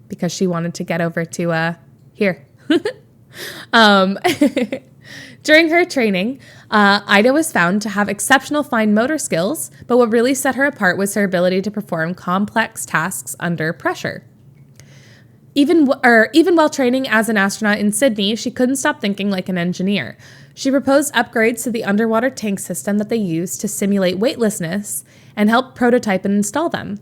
because she wanted to get over to here. During her training, Ida was found to have exceptional fine motor skills, but what really set her apart was her ability to perform complex tasks under pressure. Even while training as an astronaut in Sydney, she couldn't stop thinking like an engineer. She proposed upgrades to the underwater tank system that they used to simulate weightlessness and helped prototype and install them.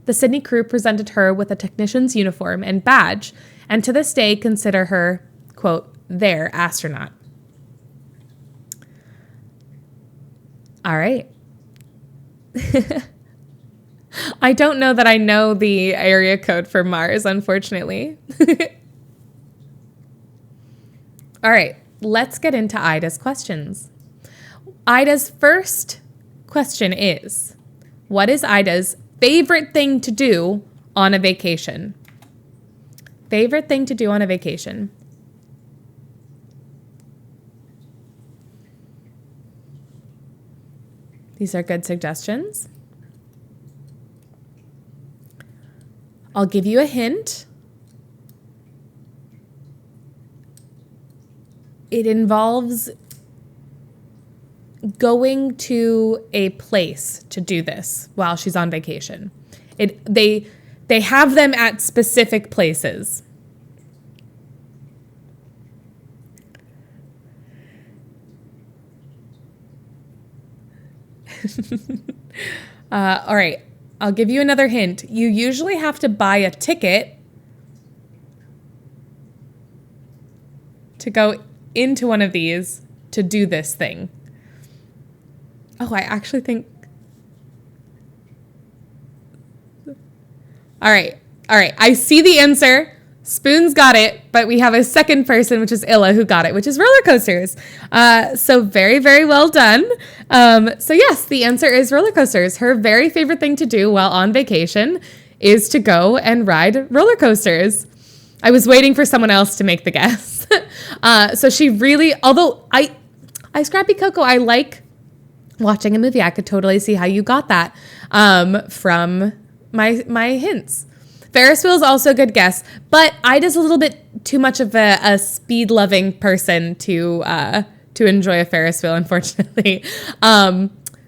The Sydney crew presented her with a technician's uniform and badge, and to this day consider her, quote, their astronaut. All right. I don't know that I know the area code for Mars, unfortunately. All right, let's get into Ida's questions. Ida's first question is, what is Ida's favorite thing to do on a vacation? Favorite thing to do on a vacation? These are good suggestions. I'll give you a hint. It involves going to a place to do this while she's on vacation. They have them at specific places. All right, I'll give you another hint. You usually have to buy a ticket to go into one of these to do this thing. Oh, I actually think. All right. I see the answer. Spoon's got it, but we have a second person, which is Illa, who got it, which is roller coasters. So very, very well done. So yes, the answer is roller coasters. Her very favorite thing to do while on vacation is to go and ride roller coasters. I was waiting for someone else to make the guess. So she really, although I Scrappy Coco, I like watching a movie. I could totally see how you got that from my hints. Ferris wheel is also a good guess, but Ida's a little bit too much of a speed-loving person to enjoy a Ferris wheel, unfortunately.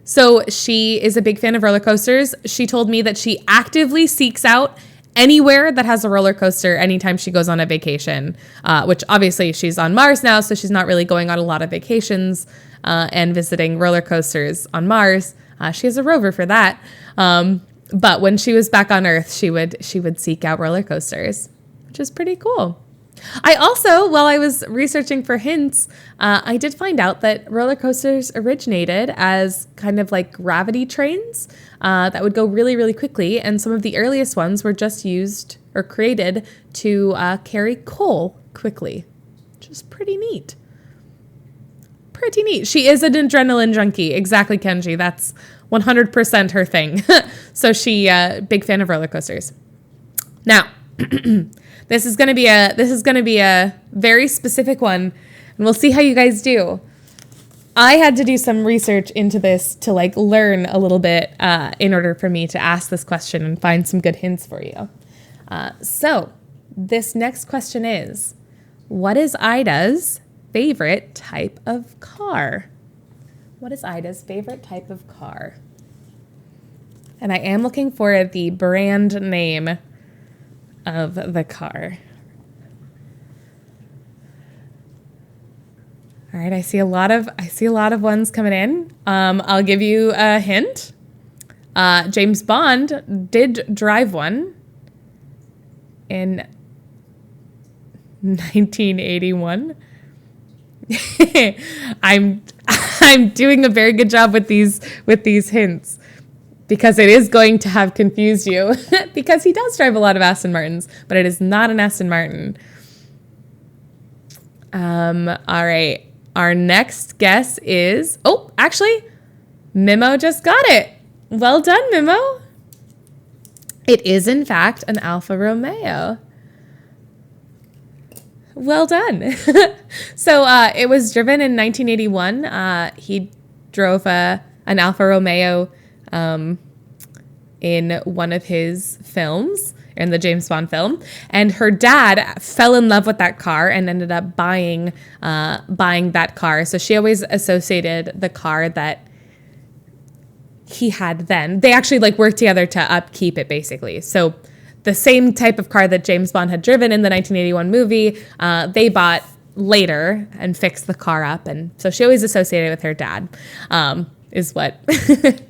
So she is a big fan of roller coasters. She told me that she actively seeks out anywhere that has a roller coaster anytime she goes on a vacation, which obviously she's on Mars now, so she's not really going on a lot of vacations and visiting roller coasters on Mars. She has a rover for that. But when she was back on Earth, she would seek out roller coasters, which is pretty cool. I also, while I was researching for hints, I did find out that roller coasters originated as kind of like gravity trains that would go really, really quickly. And some of the earliest ones were just used or created to carry coal quickly, which is pretty neat. Pretty neat. She is an adrenaline junkie. Exactly, Kenji. That's 100% her thing. So she, big fan of roller coasters. Now, this is going to be a very specific one, and we'll see how you guys do. I had to do some research into this to like learn a little bit in order for me to ask this question and find some good hints for you. So this next question is, what is Ida's favorite type of car? What is Ida's favorite type of car? And I am looking for the brand name of the car. All right, I see a lot of ones coming in. I'll give you a hint. James Bond did drive one in 1981. I'm doing a very good job with these hints because it is going to have confused you because he does drive a lot of Aston Martins, but it is not an Aston Martin. All right. Our next guess is, actually, Mimo just got it. Well done, Mimo. It is, in fact, an Alfa Romeo. Well done. So it was driven in 1981. He drove an Alfa Romeo in one of his films, in the James Bond film. And her dad fell in love with that car and ended up buying that car. So she always associated the car that he had then. They actually like worked together to upkeep it, basically. So the same type of car that James Bond had driven in the 1981 movie, they bought later and fixed the car up. And so she always associated it with her dad, is what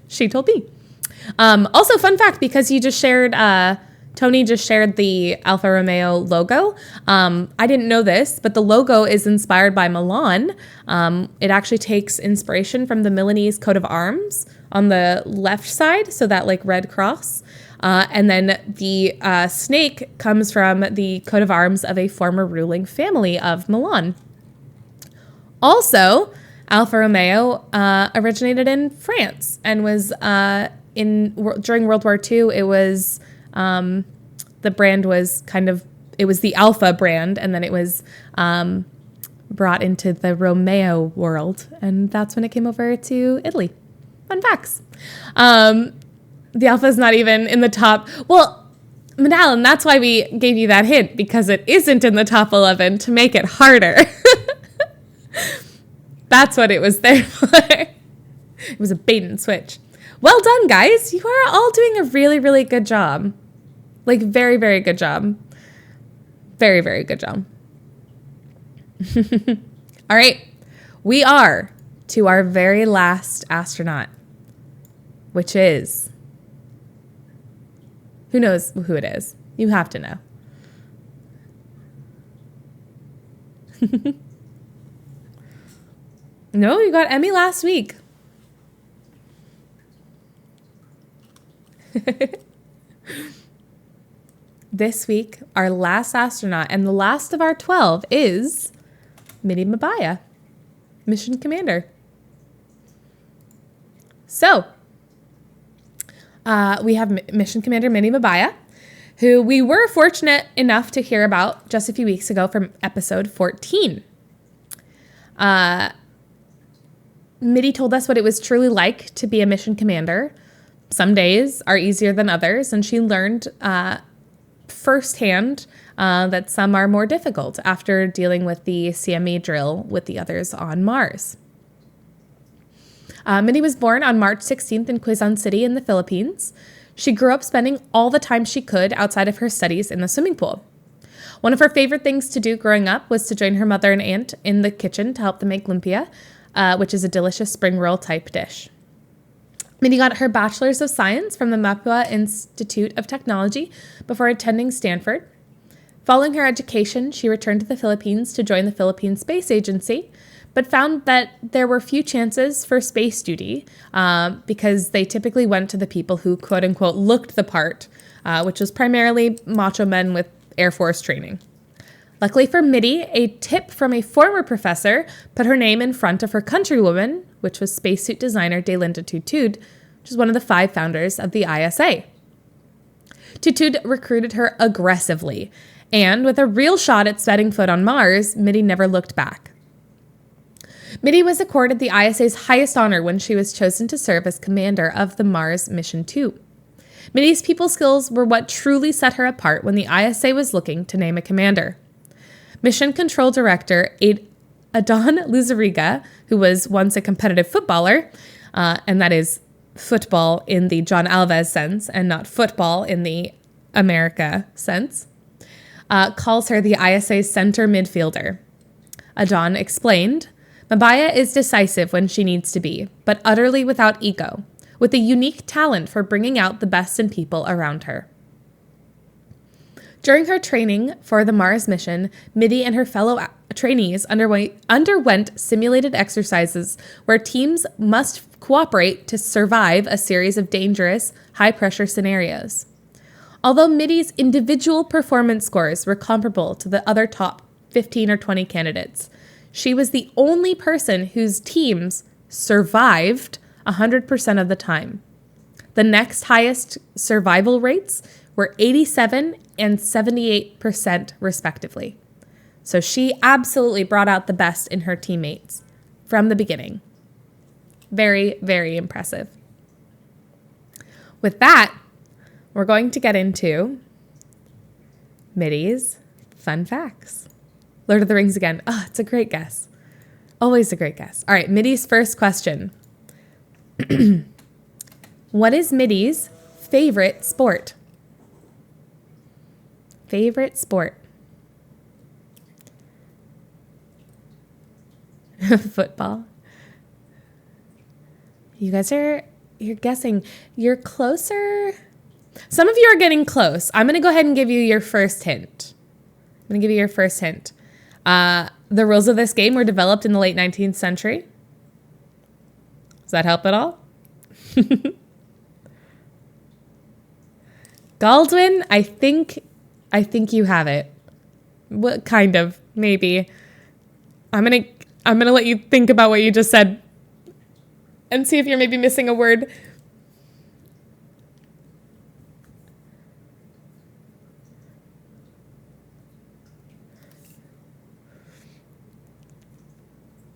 she told me. Also, fun fact, because you just shared, Tony just shared the Alfa Romeo logo. I didn't know this, but the logo is inspired by Milan. It actually takes inspiration from the Milanese coat of arms on the left side, so that like red cross. And then the snake comes from the coat of arms of a former ruling family of Milan. Also, Alfa Romeo originated in France and was during World War II. It was the brand was it was the Alfa brand, and then it was brought into the Romeo world, and that's when it came over to Italy. Fun facts. The Alfa is not even in the top. Well, Madalyn, that's why we gave you that hint, because it isn't in the top 11 to make it harder. That's what it was there for. It was a bait and switch. Well done, guys. You are all doing a really, really good job. Like, very, very good job. Very, very good job. All right. We are to our very last astronaut, which is... Who knows who it is? You have to know. No, you got Emmy last week. This week, our last astronaut and the last of our 12 is Minnie Mabaya, Mission Commander. So, we have Mission Commander Minnie Mabaya, who we were fortunate enough to hear about just a few weeks ago from episode 14. Midi told us what it was truly like to be a mission commander. Some days are easier than others, and she learned firsthand that some are more difficult after dealing with the CME drill with the others on Mars. Minnie was born on March 16th in Quezon City in the Philippines. She grew up spending all the time she could outside of her studies in the swimming pool. One of her favorite things to do growing up was to join her mother and aunt in the kitchen to help them make lumpia, which is a delicious spring roll type dish. Minnie got her Bachelor's of Science from the Mapua Institute of Technology before attending Stanford. Following her education, she returned to the Philippines to join the Philippine Space Agency, but found that there were few chances for space duty because they typically went to the people who, quote unquote, looked the part, which was primarily macho men with Air Force training. Luckily for Midi, a tip from a former professor put her name in front of her countrywoman, which was spacesuit designer Delinda Tutude, which is one of the 5 founders of the ISA. Tutude recruited her aggressively, and with a real shot at setting foot on Mars, Midi never looked back. Midi was accorded the ISA's highest honor when she was chosen to serve as commander of the Mars Mission 2. Midi's people skills were what truly set her apart when the ISA was looking to name a commander. Mission Control Director Adon Luzariga, who was once a competitive footballer, and that is football in the John Alves sense and not football in the America sense, calls her the ISA's center midfielder. Adon explained, Mabaya is decisive when she needs to be, but utterly without ego, with a unique talent for bringing out the best in people around her. During her training for the Mars mission, Midi and her fellow trainees underwent simulated exercises where teams must cooperate to survive a series of dangerous, high-pressure scenarios. Although Midi's individual performance scores were comparable to the other top 15 or 20 candidates, she was the only person whose teams survived 100% of the time. The next highest survival rates were 87 and 78% respectively. So she absolutely brought out the best in her teammates from the beginning. Very, very impressive. With that, we're going to get into Midi's fun facts. Lord of the Rings again. Oh, it's a great guess. Always a great guess. All right, Midi's first question. What is Midi's favorite sport? Favorite sport? Football. You guys you're guessing. You're closer. Some of you are getting close. I'm going to go ahead and give you your first hint. The rules of this game were developed in the late 19th century. Does that help at all? Galdwin, I think you have it. What kind of? Maybe. I'm gonna let you think about what you just said and see if you're maybe missing a word.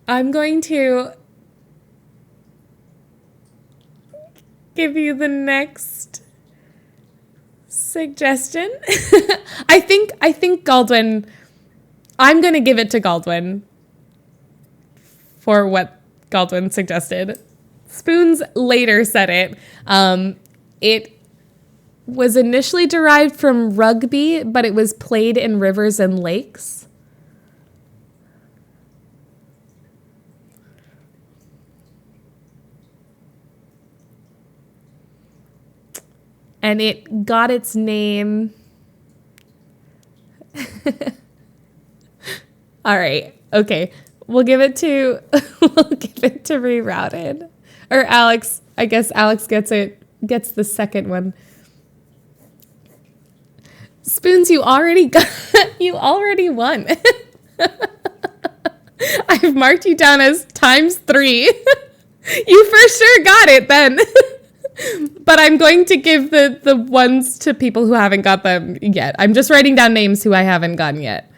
I'm going to give you the next suggestion. I think Galdwin, I'm going to give it to Galdwin for what Galdwin suggested. Spoons later said it. It was initially derived from rugby, but it was played in rivers and lakes. And it got its name. All right. Okay. We'll give it to Rerouted. Or Alex. I guess Alex gets it gets the second one. Spoons, you already won. I've marked you down as ×3. You for sure got it then. But I'm going to give the ones to people who haven't got them yet. I'm just writing down names who I haven't gotten yet.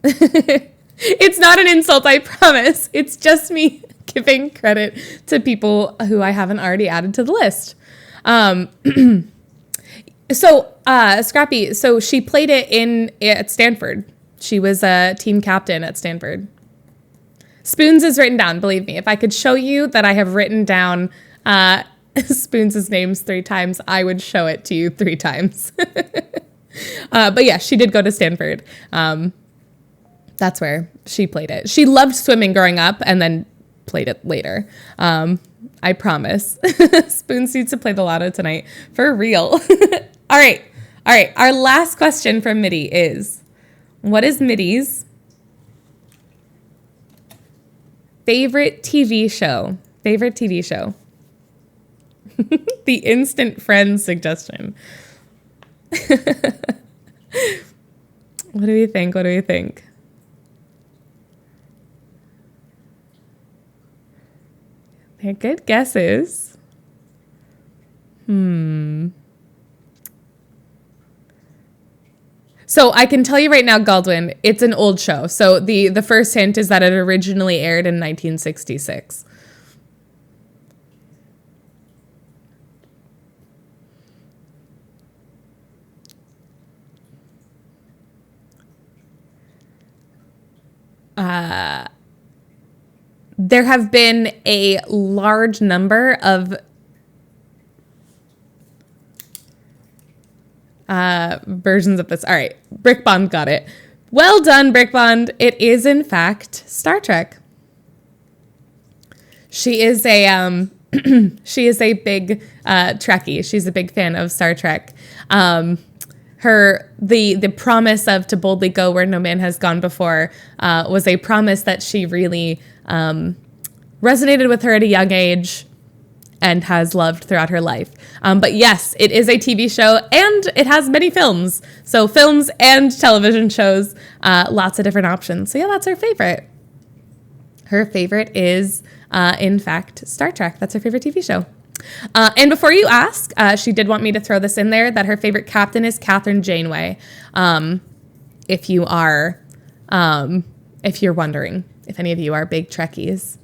It's not an insult, I promise. It's just me giving credit to people who I haven't already added to the list. So, Scrappy, so she played it at Stanford. She was a team captain at Stanford. Spoons is written down, believe me. If I could show you that I have written down Spoons' names 3 times, I would show it to you 3 times. But yeah, she did go to Stanford. That's where she played it. She loved swimming growing up and then played it later. I promise. Spoons needs to play the lotto tonight. For real. All right. Our last question from Midi is, what is Midi's favorite TV show? Favorite TV show. The instant friend suggestion. What do you think? They're good guesses. So I can tell you right now, Galdwin, it's an old show. So the first hint is that it originally aired in 1966. There have been a large number of versions of this. All right, Brickbond got it. Well done, Brickbond. It is, in fact, Star Trek. She is a she is a big Trekkie. She's a big fan of Star Trek. The promise of to boldly go where no man has gone before was a promise that she really resonated with her at a young age and has loved throughout her life. But yes, it is a TV show and it has many films. So films and television shows, lots of different options. So yeah, that's her favorite. Her favorite is, in fact, Star Trek. That's her favorite TV show. And before you ask, she did want me to throw this in there, that her favorite captain is Catherine Janeway. If you're wondering, if any of you are big Trekkies,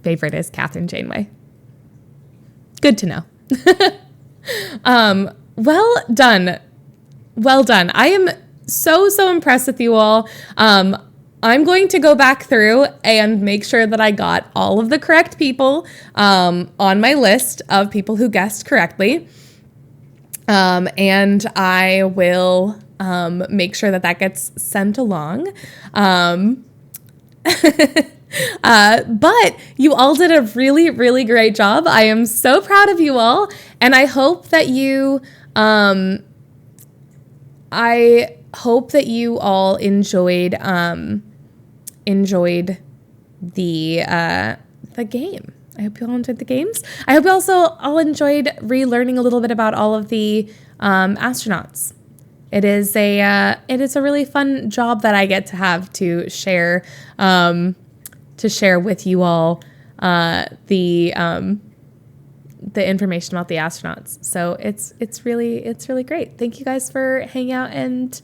favorite is Catherine Janeway. Good to know. Well done. I am so impressed with you all. I'm going to go back through and make sure that I got all of the correct people on my list of people who guessed correctly. And I will make sure that gets sent along. But you all did a really great job. I am so proud of you all. And I hope that you all enjoyed the game. I hope you all enjoyed the games. I hope you also all enjoyed relearning a little bit about all of the astronauts. It is a really fun job that I get to have to share with you all the information about the astronauts. So it's really great. Thank you guys for hanging out and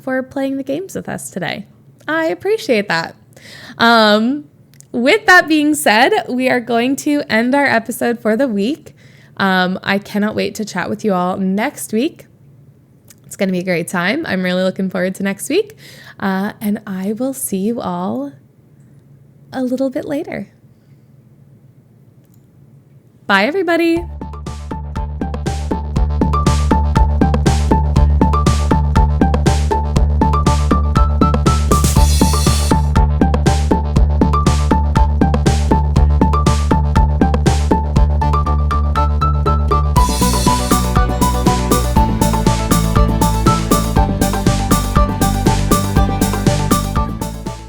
for playing the games with us today. I appreciate that. With that being said, we are going to end our episode for the week. I cannot wait to chat with you all next week. It's going to be a great time. I'm really looking forward to next week. And I will see you all a little bit later. Bye, everybody.